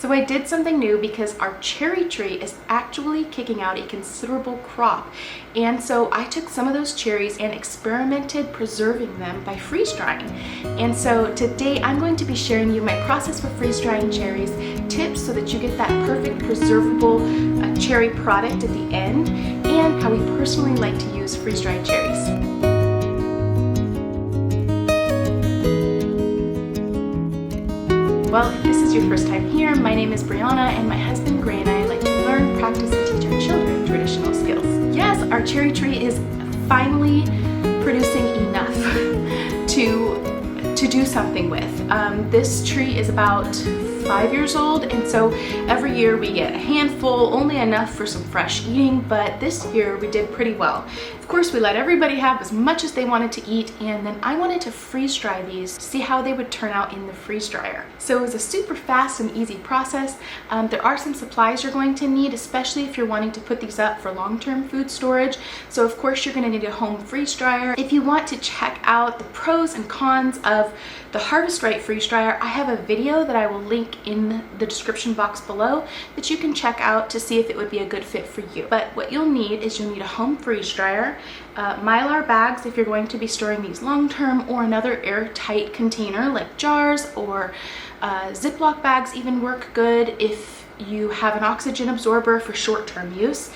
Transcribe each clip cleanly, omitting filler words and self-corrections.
So I did something new because our cherry tree is actually kicking out a considerable crop. And so I took some of those cherries and experimented preserving them by freeze drying. And so today I'm going to be sharing you my process for freeze drying cherries, tips so that you get that perfect preservable cherry product at the end, and how we personally like to use freeze dried cherries. Well, if this is your first time here, my name is Brianna, and my husband Gray and I like to learn, practice, and teach our children traditional skills. Yes, our cherry tree is finally producing enough to do something with. This tree is about 5 years old, and so every year we get a handful, only enough for some fresh eating, but this year we did pretty well. Of course, we let everybody have as much as they wanted to eat, and then I wanted to freeze dry these to see how they would turn out in the freeze dryer. So it was a super fast and easy process. There are some supplies you're going to need, especially if you're wanting to put these up for long-term food storage. So of course you're going to need a home freeze dryer. If you want to check out the pros and cons of the Harvest Right freeze dryer, I have a video that I will link in the description box below that you can check out to see if it would be a good fit for you. But what you'll need is you'll need a home freeze dryer, Mylar bags if you're going to be storing these long-term, or another airtight container like jars, or Ziploc bags even work good if you have an oxygen absorber for short-term use,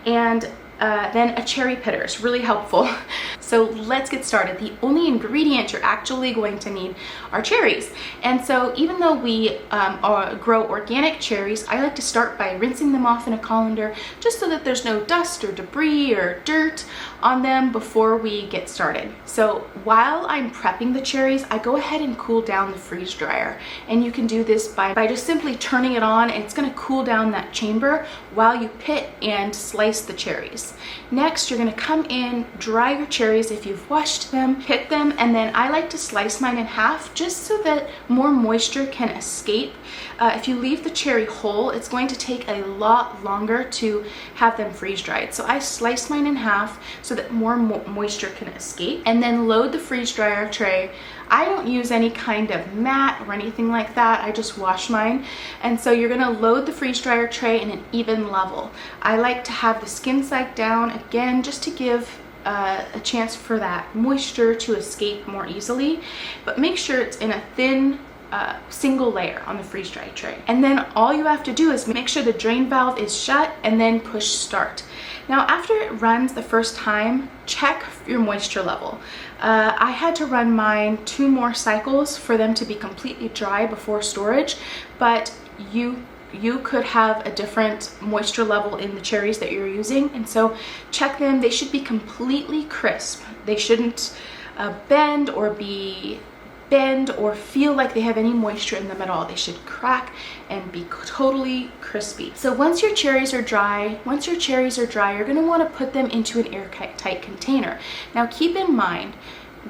and then a cherry pitter is really helpful. So let's get started. The only ingredient you're actually going to need are cherries. And so even though we grow organic cherries, I like to start by rinsing them off in a colander just so that there's no dust or debris or dirt on them before we get started. So while I'm prepping the cherries, I go ahead and cool down the freeze dryer. And you can do this by just simply turning it on, and it's gonna cool down that chamber while you pit and slice the cherries. Next, you're gonna come in, dry your cherries if you've washed them, pit them, and then I like to slice mine in half just so that more moisture can escape. If you leave the cherry whole, it's going to take a lot longer to have them freeze dried. So I slice mine in half so that more moisture can escape, and then load the freeze dryer tray. I don't use any kind of mat or anything like that. I just wash mine. And so you're gonna load the freeze dryer tray in an even level. I like to have the skin side down again just to give a chance for that moisture to escape more easily, but make sure it's in a thin single layer on the freeze dry tray. And then all you have to do is make sure the drain valve is shut and then push start. Now after it runs the first time, check your moisture level. I had to run mine 2 more cycles for them to be completely dry before storage, but you could have a different moisture level in the cherries that you're using, and so check them. They should be completely crisp. They shouldn't bend or feel like they have any moisture in them at all. They should crack and be totally crispy. So once your cherries are dry, you're going to want to put them into an airtight container. Now keep in mind,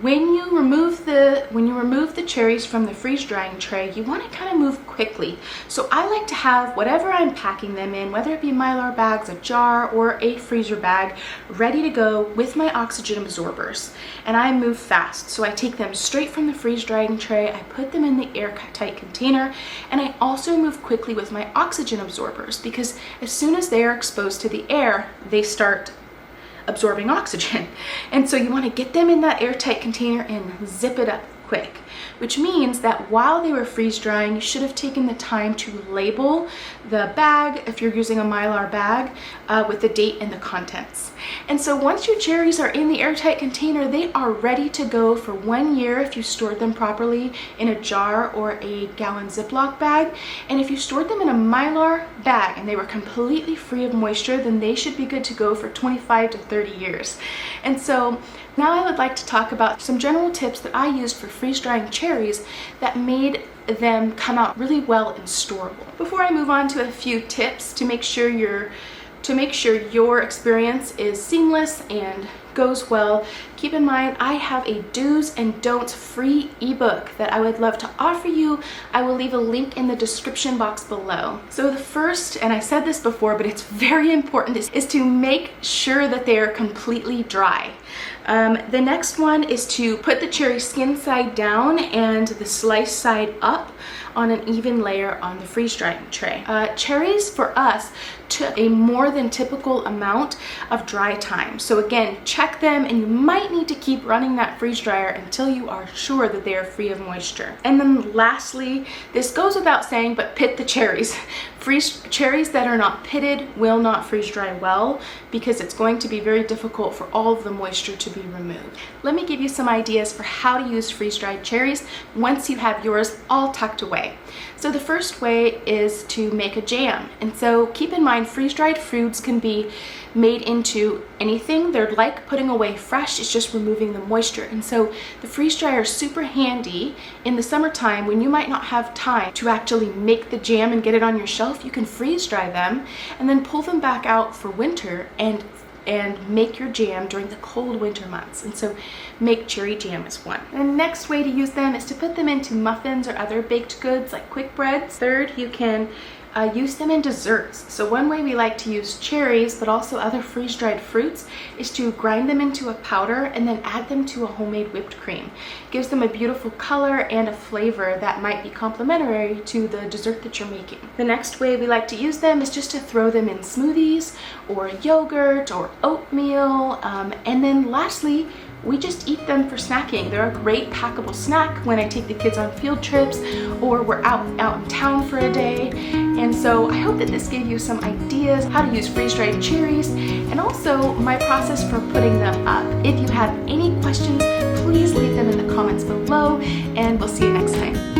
when you remove the cherries from the freeze drying tray, you want to kind of move quickly. So I like to have whatever I'm packing them in, whether it be Mylar bags, a jar, or a freezer bag, ready to go with my oxygen absorbers. And I move fast. So I take them straight from the freeze drying tray, I put them in the airtight container, and I also move quickly with my oxygen absorbers, because as soon as they are exposed to the air, they start absorbing oxygen. And so you want to get them in that airtight container and zip it up quick, which means that while they were freeze drying, you should have taken the time to label the bag, if you're using a Mylar bag, with the date and the contents. And so once your cherries are in the airtight container, they are ready to go for 1 year if you stored them properly in a jar or a gallon Ziploc bag. And if you stored them in a Mylar bag and they were completely free of moisture, then they should be good to go for 25 to 30 years. And so now I would like to talk about some general tips that I used for freeze drying cherries that made them come out really well and storable. Before I move on to a few tips to make sure your experience is seamless and goes well, keep in mind I have a do's and don'ts free ebook that I would love to offer you. I will leave a link in the description box below. So the first, and I said this before, but it's very important, is to make sure that they are completely dry. The next one is to put the cherry skin side down and the slice side up on an even layer on the freeze drying tray. Cherries for us took a more than typical amount of dry time. So again, check them, and you might need to keep running that freeze dryer until you are sure that they are free of moisture. And then lastly, this goes without saying, but pit the cherries. Cherries that are not pitted will not freeze dry well because it's going to be very difficult for all of the moisture to be removed. Let me give you some ideas for how to use freeze-dried cherries once you have yours all tucked away. So the first way is to make a jam. And so keep in mind, freeze-dried fruits can be made into anything. They're like putting away fresh, it's just removing the moisture. And so the freeze dryer is super handy in the summertime when you might not have time to actually make the jam and get it on your shelf. You can freeze dry them and then pull them back out for winter and make your jam during the cold winter months. And so make cherry jam as one. And the next way to use them is to put them into muffins or other baked goods like quick breads. Third, you can use them in desserts. So one way we like to use cherries, but also other freeze-dried fruits, is to grind them into a powder and then add them to a homemade whipped cream. It gives them a beautiful color and a flavor that might be complementary to the dessert that you're making. The next way we like to use them is just to throw them in smoothies or yogurt or oatmeal. And then lastly, we just eat them for snacking. They're a great packable snack when I take the kids on field trips or we're out in town for a day. And so I hope that this gave you some ideas how to use freeze-dried cherries and also my process for putting them up. If you have any questions, please leave them in the comments below, and we'll see you next time.